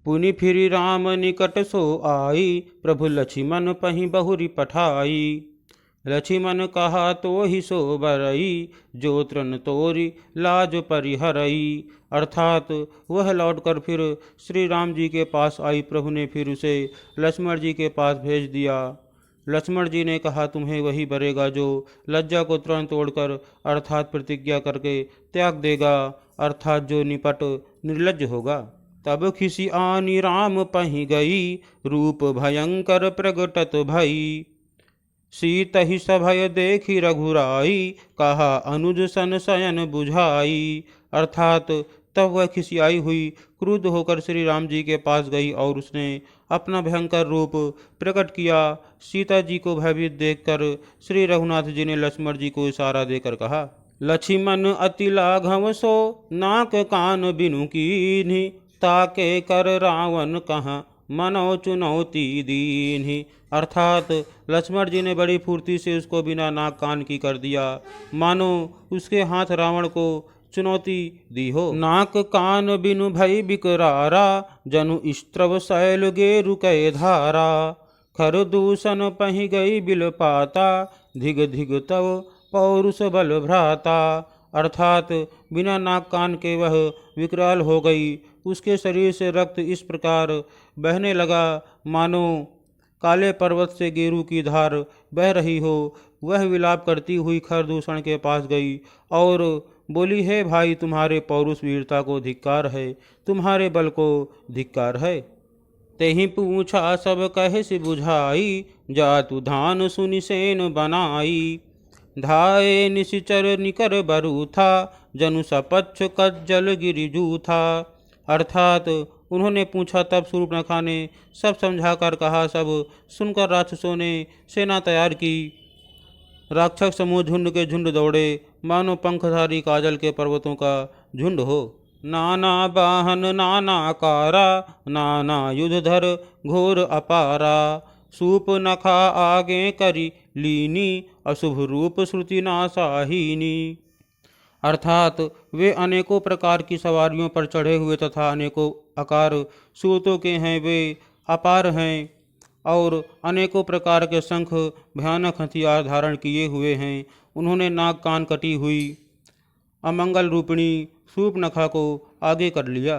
पुनि फिरि राम निकट सो आई, प्रभु लक्ष्मण पहि बहुरी पठाई। लक्ष्मण कहा तो ही सो बरई, जो तृण तोरी लाज परिहरई। अर्थात वह लौटकर फिर श्री राम जी के पास आई। प्रभु ने फिर उसे लक्ष्मण जी के पास भेज दिया। लक्ष्मण जी ने कहा, तुम्हें वही बरेगा जो लज्जा को तृण तोड़कर अर्थात प्रतिज्ञा करके त्याग देगा, अर्थात जो निपट निर्लज्ज होगा। तब खिसी आनी राम पहि गई, रूप भयंकर प्रगटत भई। सीतहि सभय देखी रघुराई, कहा अनुज सन शयन बुझाई। अर्थात तब वह खिसियाई हुई क्रुद्ध होकर श्री राम जी के पास गई और उसने अपना भयंकर रूप प्रकट किया। सीता जी को भयभीत देखकर श्री रघुनाथ जी ने लक्ष्मण जी को इशारा देकर कहा, लक्ष्मण अति लाघव सो नाक कान बिनु कीन्ही, ताके कर रावण कहाँ मनो चुनौती दीन्ही। अर्थात लक्ष्मण जी ने बड़ी फुर्ती से उसको बिना नाक कान की कर दिया, मानो उसके हाथ रावण को चुनौती दी हो। नाक कान बिनु भई बिकरारा, जनु स्त्रव शैल गेरु कै धारा। खर दूषण पहि गई बिल पाता, धिग धिग तव पौरुष बल भ्राता। अर्थात बिना नाक कान के वह विकराल हो गई। उसके शरीर से रक्त इस प्रकार बहने लगा मानो काले पर्वत से गेरू की धार बह रही हो। वह विलाप करती हुई खरदूषण के पास गई और बोली, हे भाई, तुम्हारे पौरुष वीरता को धिक्कार है, तुम्हारे बल को धिक्कार है। तेहि पूछा सब कहे से बुझाई, जातु धान सुनि सेन बनाई। धाये निशिचर निकर बरू था, जनु सपच्छ कज्जल गिरिजू था। अर्थात उन्होंने पूछा तब शूर्पणखा ने सब समझाकर कहा। सब सुनकर राक्षसों ने सेना तैयार की। राक्षस समूह झुंड के झुंड दौड़े, मानो पंखधारी काजल के पर्वतों का झुंड हो। नाना वाहन नाना आकारा, नाना युधधर घोर अपारा। सूप नखा आगे करी लीनी, अशुभ रूप श्रुति नासाहीनी। अर्थात वे अनेकों प्रकार की सवारियों पर चढ़े हुए तथा अनेकों आकार सूतों के हैं, वे अपार हैं और अनेकों प्रकार के शंख भयानक हथियार धारण किए हुए हैं। उन्होंने नाक कान कटी हुई अमंगल रूपिणी शूर्पणखा को आगे कर लिया।